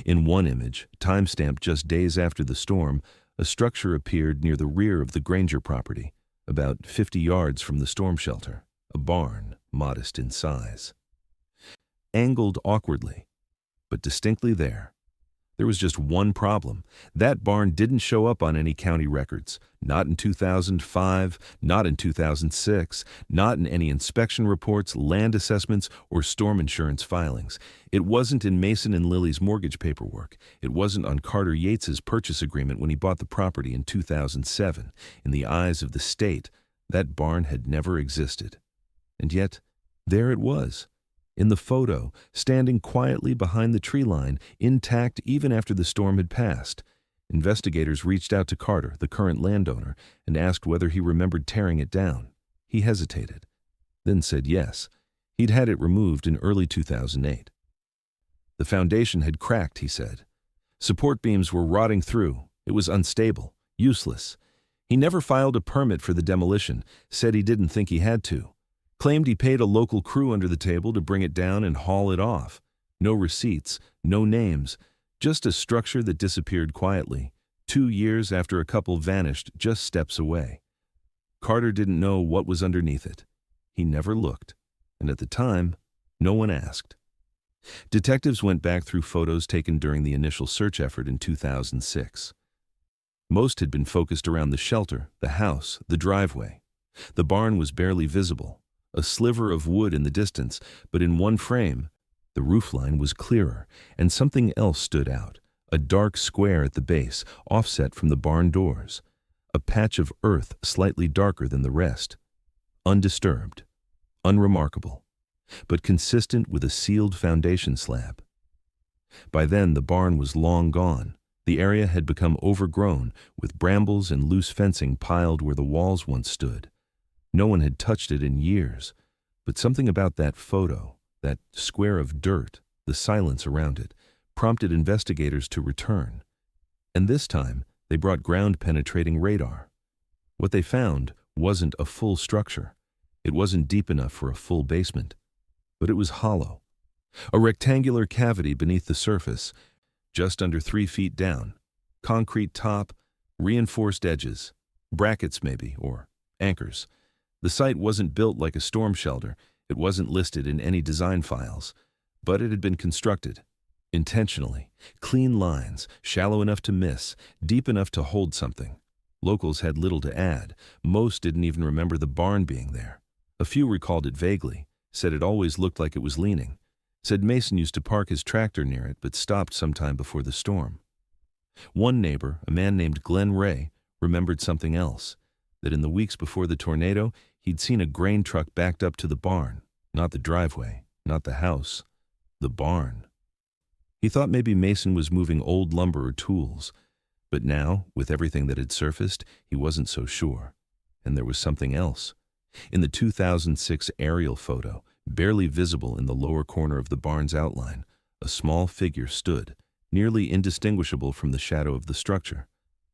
In one image, timestamped just days after the storm, a structure appeared near the rear of the Granger property, about 50 yards from the storm shelter, a barn, modest in size. Angled awkwardly, but distinctly there. There was just one problem. That barn didn't show up on any county records. Not in 2005, not in 2006, not in any inspection reports, land assessments, or storm insurance filings. It wasn't in Mason and Lily's mortgage paperwork. It wasn't on Carter Yates's purchase agreement when he bought the property in 2007. In the eyes of the state, that barn had never existed. And yet, there it was. In the photo, standing quietly behind the tree line, intact even after the storm had passed. Investigators reached out to Carter, the current landowner, and asked whether he remembered tearing it down. He hesitated, then said yes. He'd had it removed in early 2008. The foundation had cracked, he said. Support beams were rotting through. It was unstable, useless. He never filed a permit for the demolition, said he didn't think he had to. Claimed he paid a local crew under the table to bring it down and haul it off. No receipts, no names, just a structure that disappeared quietly, 2 years after a couple vanished just steps away. Carter didn't know what was underneath it. He never looked, and at the time, no one asked. Detectives went back through photos taken during the initial search effort in 2006. Most had been focused around the shelter, the house, the driveway. The barn was barely visible. A sliver of wood in the distance, but in one frame, the roofline was clearer, and something else stood out, a dark square at the base, offset from the barn doors, a patch of earth slightly darker than the rest, undisturbed, unremarkable, but consistent with a sealed foundation slab. By then, the barn was long gone. The area had become overgrown, with brambles and loose fencing piled where the walls once stood. No one had touched it in years, but something about that photo, that square of dirt, the silence around it, prompted investigators to return. And this time, they brought ground-penetrating radar. What they found wasn't a full structure. It wasn't deep enough for a full basement, but it was hollow. A rectangular cavity beneath the surface, just under 3 feet down, concrete top, reinforced edges, brackets maybe, or anchors. The site wasn't built like a storm shelter. It wasn't listed in any design files, but it had been constructed intentionally. Clean lines, shallow enough to miss, deep enough to hold something. Locals had little to add. Most didn't even remember the barn being there. A few recalled it vaguely, said it always looked like it was leaning, said Mason used to park his tractor near it but stopped sometime before the storm. One neighbor, a man named Glenn Ray, remembered something else, that in the weeks before the tornado, he'd seen a grain truck backed up to the barn, not the driveway, not the house, the barn. He thought maybe Mason was moving old lumber or tools, but now, with everything that had surfaced, he wasn't so sure. And there was something else. In the 2006 aerial photo, barely visible in the lower corner of the barn's outline, a small figure stood, nearly indistinguishable from the shadow of the structure.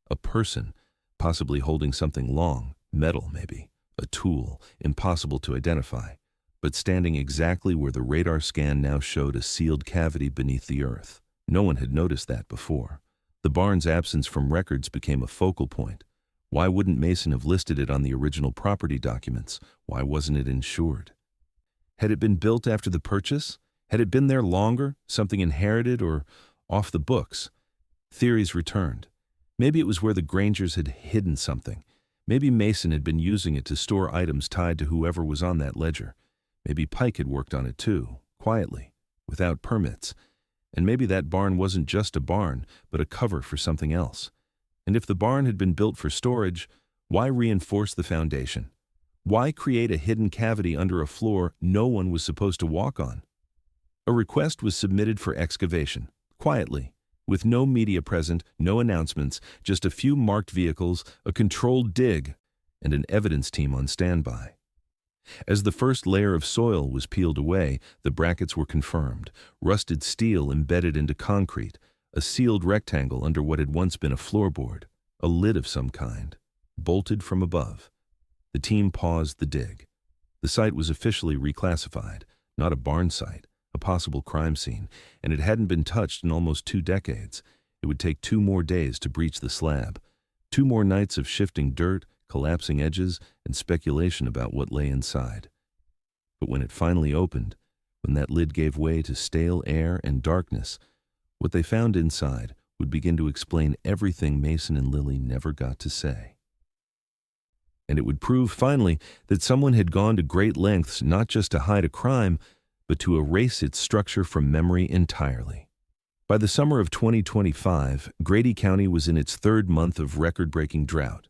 A person, possibly holding something long, metal maybe, a tool, impossible to identify, but standing exactly where the radar scan now showed a sealed cavity beneath the earth. No one had noticed that before. The barn's absence from records became a focal point. Why wouldn't Mason have listed it on the original property documents? Why wasn't it insured? Had it been built after the purchase? Had it been there longer, something inherited or off the books? Theories returned. Maybe it was where the Grangers had hidden something. Maybe Mason had been using it to store items tied to whoever was on that ledger. Maybe Pike had worked on it too, quietly, without permits. And maybe that barn wasn't just a barn, but a cover for something else. And if the barn had been built for storage, why reinforce the foundation? Why create a hidden cavity under a floor no one was supposed to walk on? A request was submitted for excavation, quietly, with no media present, no announcements, just a few marked vehicles, a controlled dig, and an evidence team on standby. As the first layer of soil was peeled away, the brackets were confirmed, rusted steel embedded into concrete, a sealed rectangle under what had once been a floorboard, a lid of some kind, bolted from above. The team paused the dig. The site was officially reclassified, not a barn site, a possible crime scene, and it hadn't been touched in almost 2 decades. It would take 2 more days to breach the slab, 2 more nights of shifting dirt, collapsing edges, and speculation about what lay inside. But when it finally opened, when that lid gave way to stale air and darkness, what they found inside would begin to explain everything Mason and Lily never got to say. And it would prove finally that someone had gone to great lengths not just to hide a crime, but to erase its structure from memory entirely. By the summer of 2025, Grady County was in its 3rd month of record-breaking drought.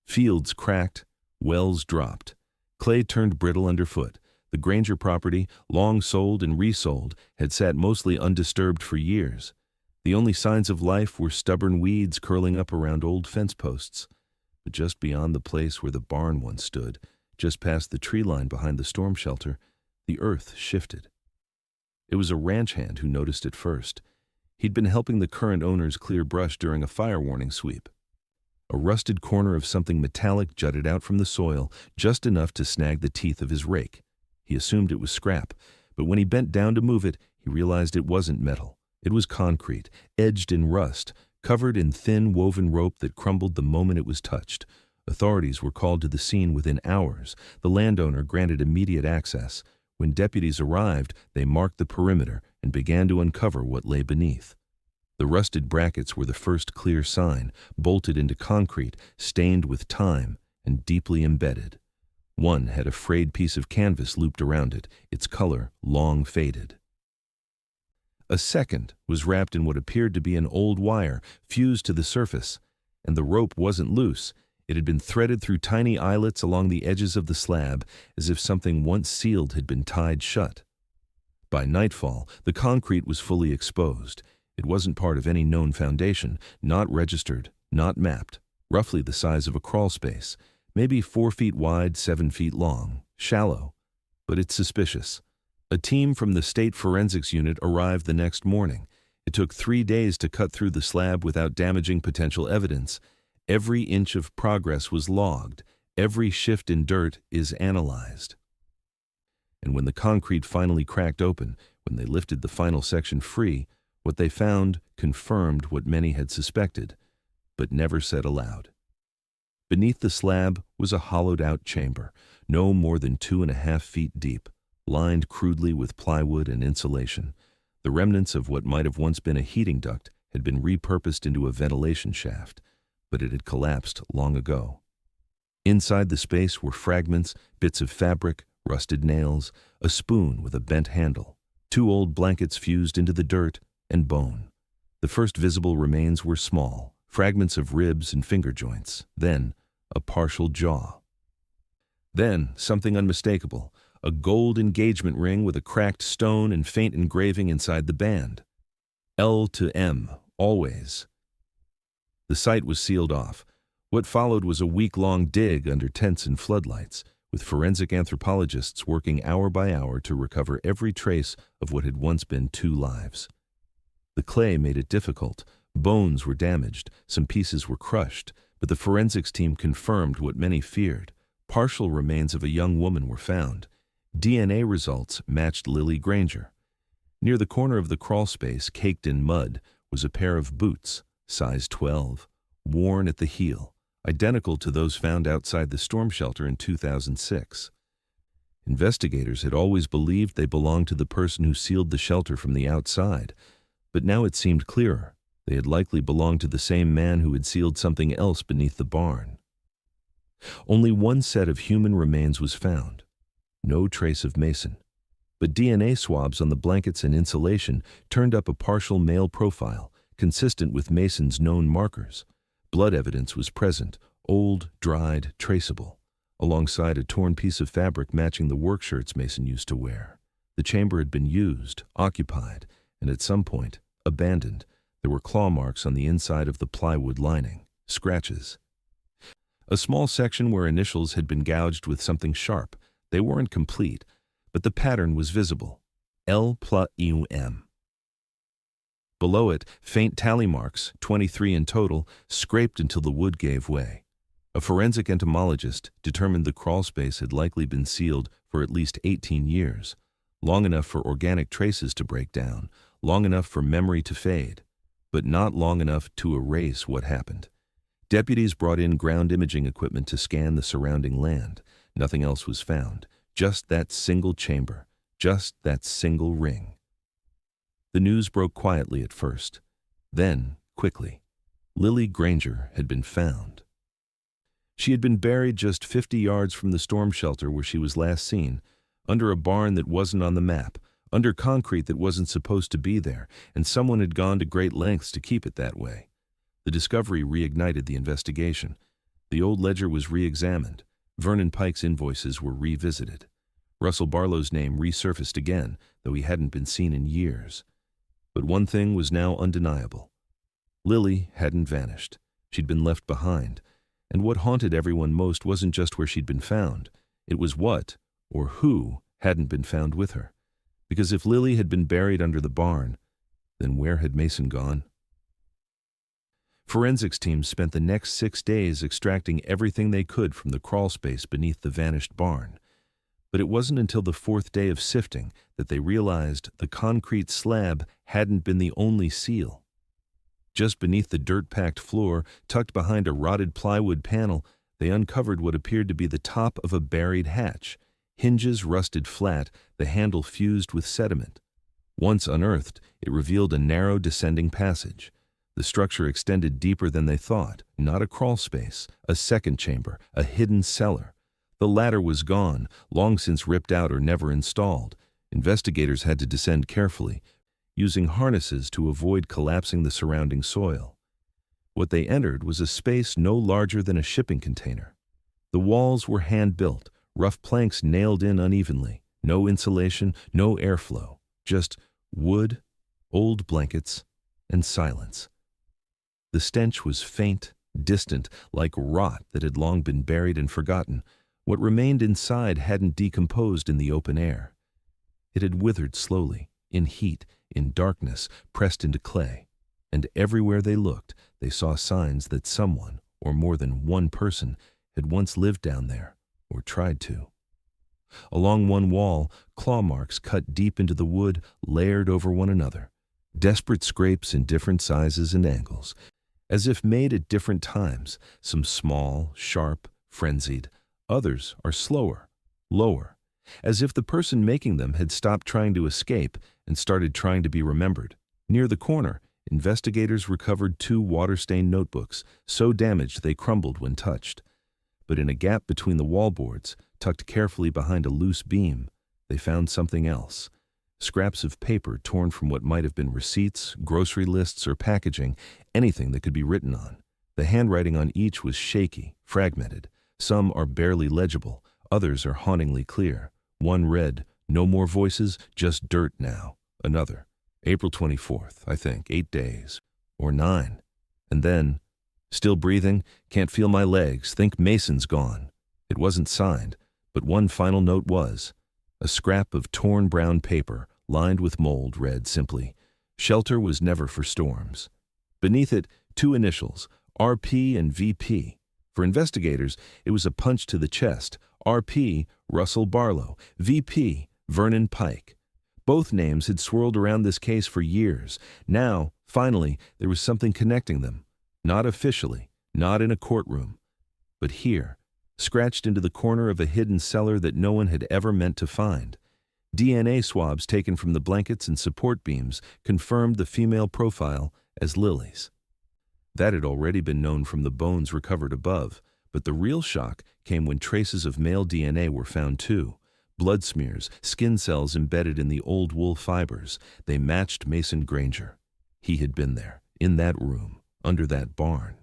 Fields cracked, wells dropped, clay turned brittle underfoot. The Granger property, long sold and resold, had sat mostly undisturbed for years. The only signs of life were stubborn weeds curling up around old fence posts. But just beyond the place where the barn once stood, just past the tree line behind the storm shelter, the earth shifted. It was a ranch hand who noticed it first. He'd been helping the current owners clear brush during a fire warning sweep. A rusted corner of something metallic jutted out from the soil, just enough to snag the teeth of his rake. He assumed it was scrap, but when he bent down to move it, he realized it wasn't metal. It was concrete, edged in rust, covered in thin woven rope that crumbled the moment it was touched. Authorities were called to the scene within hours. The landowner granted immediate access. When deputies arrived, they marked the perimeter and began to uncover what lay beneath. The rusted brackets were the first clear sign, bolted into concrete, stained with time, and deeply embedded. One had a frayed piece of canvas looped around it, its color long faded. A second was wrapped in what appeared to be an old wire, fused to the surface, and the rope wasn't loose. It had been threaded through tiny eyelets along the edges of the slab, as if something once sealed had been tied shut. By nightfall, the concrete was fully exposed. It wasn't part of any known foundation, not registered, not mapped, roughly the size of a crawl space. Maybe 4 feet wide, 7 feet long, shallow, but it's suspicious. A team from the State Forensics Unit arrived the next morning. It took 3 days to cut through the slab without damaging potential evidence. Every inch of progress was logged. Every shift in dirt is analyzed. And when the concrete finally cracked open, when they lifted the final section free, what they found confirmed what many had suspected, but never said aloud. Beneath the slab was a hollowed-out chamber, no more than 2.5 feet deep, lined crudely with plywood and insulation. The remnants of what might have once been a heating duct had been repurposed into a ventilation shaft, but it had collapsed long ago. Inside the space were fragments, bits of fabric, rusted nails, a spoon with a bent handle, 2 old blankets fused into the dirt, and bone. The first visible remains were small, fragments of ribs and finger joints, then a partial jaw. Then something unmistakable, a gold engagement ring with a cracked stone and faint engraving inside the band. L to M, always. The site was sealed off. What followed was a week-long dig under tents and floodlights, with forensic anthropologists working hour by hour to recover every trace of what had once been 2 lives. The clay made it difficult. Bones were damaged, some pieces were crushed, but the forensics team confirmed what many feared. Partial remains of a young woman were found. DNA results matched Lily Granger. Near the corner of the crawl space, caked in mud, was a pair of boots, size 12, worn at the heel, identical to those found outside the storm shelter in 2006. Investigators had always believed they belonged to the person who sealed the shelter from the outside, but now it seemed clearer. They had likely belonged to the same man who had sealed something else beneath the barn. Only 1 set of human remains was found. No trace of Mason. But DNA swabs on the blankets and insulation turned up a partial male profile, consistent with Mason's known markers. Blood evidence was present, old, dried, traceable, alongside a torn piece of fabric matching the work shirts Mason used to wear. The chamber had been used, occupied, and at some point, abandoned. There were claw marks on the inside of the plywood lining, scratches. A small section where initials had been gouged with something sharp. They weren't complete, but the pattern was visible. L+UM. Below it, faint tally marks, 23 in total, scraped until the wood gave way. A forensic entomologist determined the crawlspace had likely been sealed for at least 18 years, long enough for organic traces to break down, long enough for memory to fade, but not long enough to erase what happened. Deputies brought in ground imaging equipment to scan the surrounding land. Nothing else was found, just that single chamber, just that single ring. The news broke quietly at first, then quickly. Lily Granger had been found. She had been buried just 50 yards from the storm shelter where she was last seen, under a barn that wasn't on the map, under concrete that wasn't supposed to be there, and someone had gone to great lengths to keep it that way. The discovery reignited the investigation. The old ledger was re-examined. Vernon Pike's invoices were revisited. Russell Barlow's name resurfaced again, though he hadn't been seen in years. But one thing was now undeniable. Lily hadn't vanished. She'd been left behind. And what haunted everyone most wasn't just where she'd been found. It was what, or who, hadn't been found with her. Because if Lily had been buried under the barn, then where had Mason gone? Forensics teams spent the next 6 days extracting everything they could from the crawlspace beneath the vanished barn. But it wasn't until the 4th day of sifting that they realized the concrete slab hadn't been the only seal. Just beneath the dirt-packed floor, tucked behind a rotted plywood panel, they uncovered what appeared to be the top of a buried hatch. Hinges rusted flat, the handle fused with sediment. Once unearthed, it revealed a narrow descending passage. The structure extended deeper than they thought, not a crawl space, a second chamber, a hidden cellar. The ladder was gone, long since ripped out or never installed. Investigators had to descend carefully, using harnesses to avoid collapsing the surrounding soil. What they entered was a space no larger than a shipping container. The walls were hand-built, rough planks nailed in unevenly, no insulation, no airflow, just wood, old blankets, and silence. The stench was faint, distant, like rot that had long been buried and forgotten. What remained inside hadn't decomposed in the open air. It had withered slowly, in heat, in darkness, pressed into clay. And everywhere they looked, they saw signs that someone, or more than one person, had once lived down there, or tried to. Along one wall, claw marks cut deep into the wood, layered over one another. Desperate scrapes in different sizes and angles, as if made at different times, some small, sharp, frenzied. Others are slower, lower, as if the person making them had stopped trying to escape and started trying to be remembered. Near the corner, investigators recovered 2 water-stained notebooks, so damaged they crumbled when touched. But in a gap between the wallboards, tucked carefully behind a loose beam, they found something else. Scraps of paper torn from what might have been receipts, grocery lists, or packaging, anything that could be written on. The handwriting on each was shaky, fragmented. Some are barely legible, others are hauntingly clear. One read, "No more voices, just dirt now." Another, "April 24th, I think, 8 days. Or 9. And then, "Still breathing, can't feel my legs, think Mason's gone." It wasn't signed, but one final note was. A scrap of torn brown paper, lined with mold, read simply, "Shelter was never for storms." Beneath it, 2 initials, RP and VP. For investigators, it was a punch to the chest. RP, Russell Barlow. VP, Vernon Pike. Both names had swirled around this case for years. Now, finally, there was something connecting them. Not officially, not in a courtroom, but here, scratched into the corner of a hidden cellar that no one had ever meant to find. DNA swabs taken from the blankets and support beams confirmed the female profile as Lily's. That had already been known from the bones recovered above, but the real shock came when traces of male DNA were found too. Blood smears, skin cells embedded in the old wool fibers. They matched Mason Granger. He had been there, in that room, under that barn.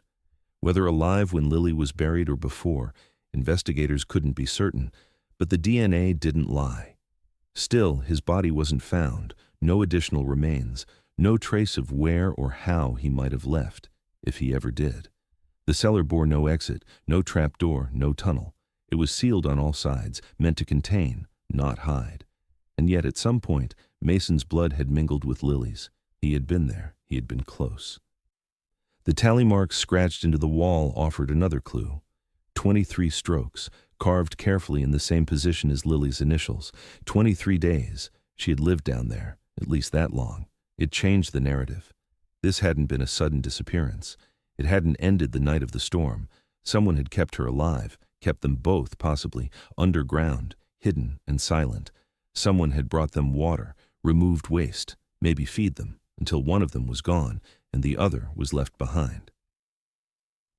Whether alive when Lily was buried or before, investigators couldn't be certain, but the DNA didn't lie. Still, his body wasn't found, no additional remains, no trace of where or how he might have left, if he ever did. The cellar bore no exit, no trapdoor, no tunnel. It was sealed on all sides, meant to contain, not hide. And yet at some point, Mason's blood had mingled with Lily's. He had been there. He had been close. The tally marks scratched into the wall offered another clue. 23 strokes, carved carefully in the same position as Lily's initials. 23 days. She had lived down there, at least that long. It changed the narrative. This hadn't been a sudden disappearance. It hadn't ended the night of the storm. Someone had kept her alive, kept them both, possibly, underground, hidden and silent. Someone had brought them water, removed waste, maybe feed them, until one of them was gone and the other was left behind.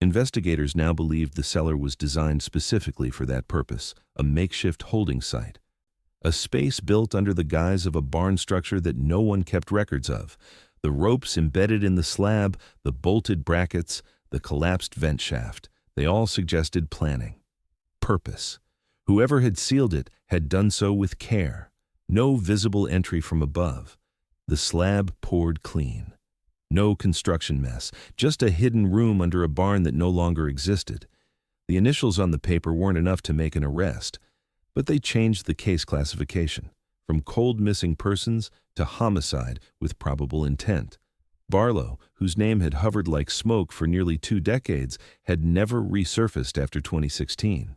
Investigators now believed the cellar was designed specifically for that purpose, a makeshift holding site. A space built under the guise of a barn structure that no one kept records of. The ropes embedded in the slab, the bolted brackets, the collapsed vent shaft, they all suggested planning. Purpose. Whoever had sealed it had done so with care. No visible entry from above. The slab poured clean. No construction mess, just a hidden room under a barn that no longer existed. The initials on the paper weren't enough to make an arrest, but they changed the case classification, from cold missing persons to homicide with probable intent. Barlow, whose name had hovered like smoke for nearly 2 decades, had never resurfaced after 2016.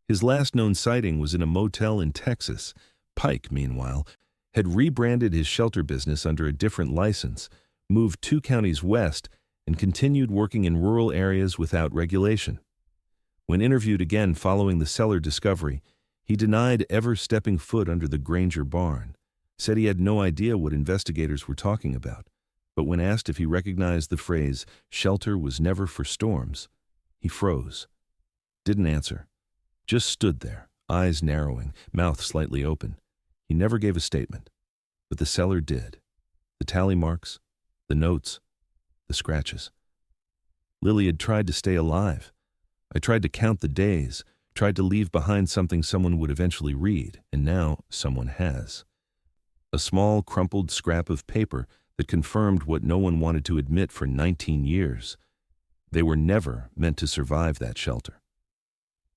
His last known sighting was in a motel in Texas. Pike, meanwhile, had rebranded his shelter business under a different license, moved 2 counties west, and continued working in rural areas without regulation. When interviewed again following the cellar discovery, he denied ever stepping foot under the Granger barn, said he had no idea what investigators were talking about, but when asked if he recognized the phrase, "shelter was never for storms," he froze. Didn't answer. Just stood there, eyes narrowing, mouth slightly open. He never gave a statement, but the cellar did. The tally marks, the notes, the scratches. Lily had tried to stay alive. I tried to count the days, tried to leave behind something someone would eventually read, and now someone has. A small, crumpled scrap of paper that confirmed what no one wanted to admit for 19 years. They were never meant to survive that shelter.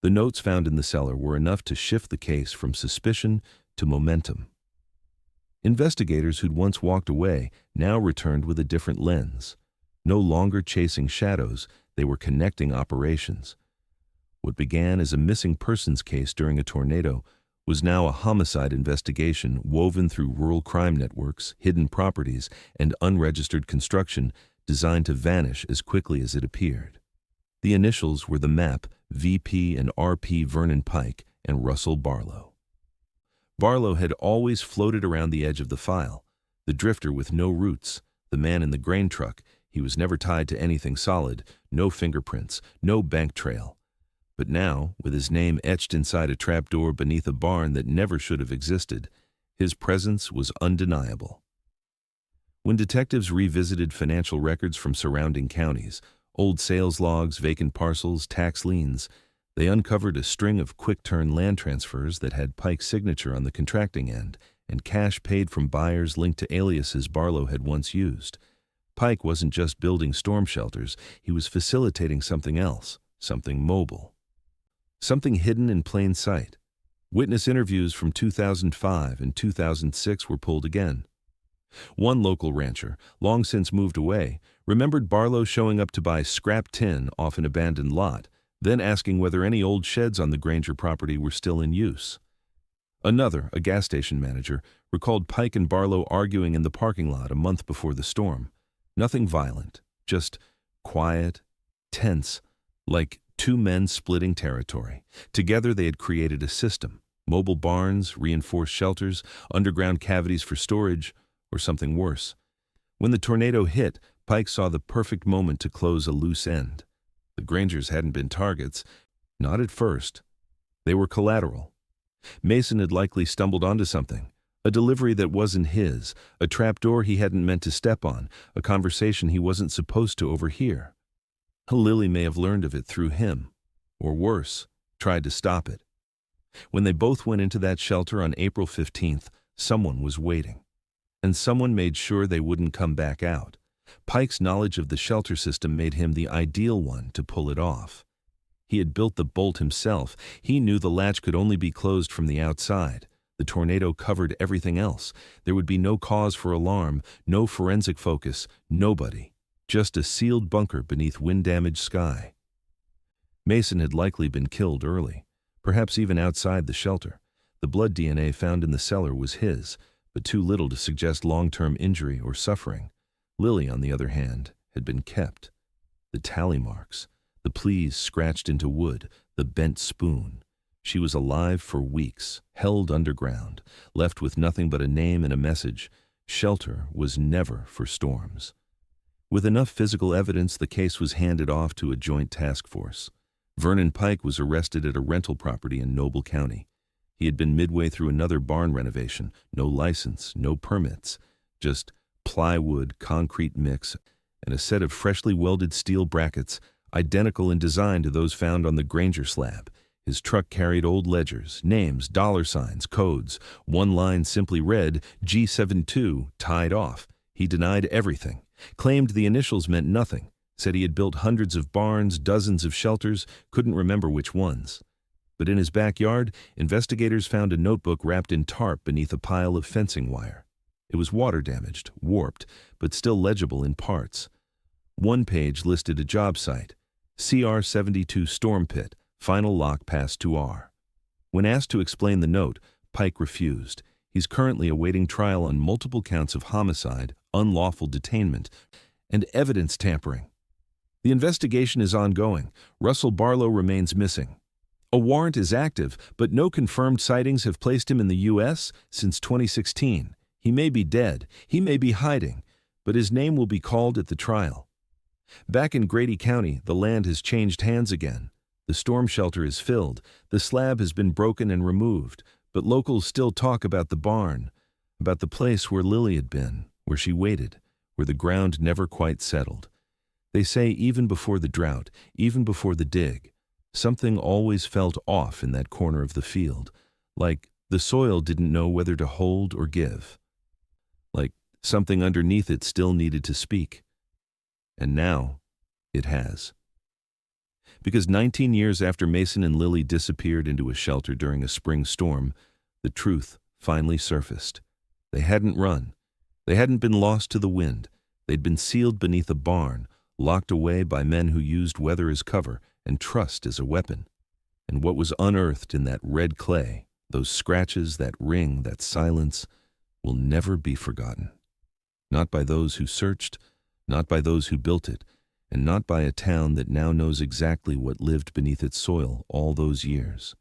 The notes found in the cellar were enough to shift the case from suspicion to momentum. Investigators who'd once walked away now returned with a different lens. No longer chasing shadows, they were connecting operations. What began as a missing persons case during a tornado was now a homicide investigation woven through rural crime networks, hidden properties, and unregistered construction designed to vanish as quickly as it appeared. The initials were the map VP and RP Vernon Pike and Russell Barlow. Barlow had always floated around the edge of the file, the drifter with no roots, the man in the grain truck. He was never tied to anything solid, no fingerprints, no bank trail. But now, with his name etched inside a trapdoor beneath a barn that never should have existed, his presence was undeniable. When detectives revisited financial records from surrounding counties, old sales logs, vacant parcels, tax liens, they uncovered a string of quick-turn land transfers that had Pike's signature on the contracting end and cash paid from buyers linked to aliases Barlow had once used. Pike wasn't just building storm shelters, he was facilitating something else, something mobile. Something hidden in plain sight. Witness interviews from 2005 and 2006 were pulled again. One local rancher, long since moved away, remembered Barlow showing up to buy scrap tin off an abandoned lot, then asking whether any old sheds on the Granger property were still in use. Another, a gas station manager, recalled Pike and Barlow arguing in the parking lot a month before the storm. Nothing violent, just quiet, tense, like 2 men splitting territory. Together they had created a system, mobile barns, reinforced shelters, underground cavities for storage, or something worse. When the tornado hit, Pike saw the perfect moment to close a loose end. The Grangers hadn't been targets, not at first. They were collateral. Mason had likely stumbled onto something, a delivery that wasn't his, a trapdoor he hadn't meant to step on, a conversation he wasn't supposed to overhear. Lily may have learned of it through him, or worse, tried to stop it. When they both went into that shelter on April 15th, someone was waiting. And someone made sure they wouldn't come back out. Pike's knowledge of the shelter system made him the ideal one to pull it off. He had built the bolt himself. He knew the latch could only be closed from the outside. The tornado covered everything else. There would be no cause for alarm, no forensic focus, nobody. Just a sealed bunker beneath wind-damaged sky. Mason had likely been killed early, perhaps even outside the shelter. The blood DNA found in the cellar was his, but too little to suggest long-term injury or suffering. Lily, on the other hand, had been kept. The tally marks, the pleas scratched into wood, the bent spoon. She was alive for weeks, held underground, left with nothing but a name and a message. Shelter was never for storms. With enough physical evidence, the case was handed off to a joint task force. Vernon Pike was arrested at a rental property in Noble County. He had been midway through another barn renovation, no license, no permits, just plywood, concrete mix, and a set of freshly welded steel brackets, identical in design to those found on the Granger slab. His truck carried old ledgers, names, dollar signs, codes. One line simply read, G72, tied off. He denied everything, claimed the initials meant nothing, said he had built hundreds of barns, dozens of shelters, couldn't remember which ones. But in his backyard, investigators found a notebook wrapped in tarp beneath a pile of fencing wire. It was water-damaged, warped, but still legible in parts. One page listed a job site, CR72 Storm Pit, final lock past 2R. When asked to explain the note, Pike refused. He's currently awaiting trial on multiple counts of homicide, unlawful detainment, and evidence tampering. The investigation is ongoing. Russell Barlow remains missing. A warrant is active, but no confirmed sightings have placed him in the U.S. since 2016. He may be dead, he may be hiding, but his name will be called at the trial. Back in Grady County, the land has changed hands again. The storm shelter is filled, the slab has been broken and removed, but locals still talk about the barn, about the place where Lily had been, where she waited, where the ground never quite settled. They say even before the drought, even before the dig, something always felt off in that corner of the field, like the soil didn't know whether to hold or give, like something underneath it still needed to speak. And now, it has. Because 19 years after Mason and Lily disappeared into a shelter during a spring storm, the truth finally surfaced. They hadn't run. They hadn't been lost to the wind. They'd been sealed beneath a barn, locked away by men who used weather as cover and trust as a weapon. And what was unearthed in that red clay, those scratches, that ring, that silence, will never be forgotten. Not by those who searched, not by those who built it, and not by a town that now knows exactly what lived beneath its soil all those years.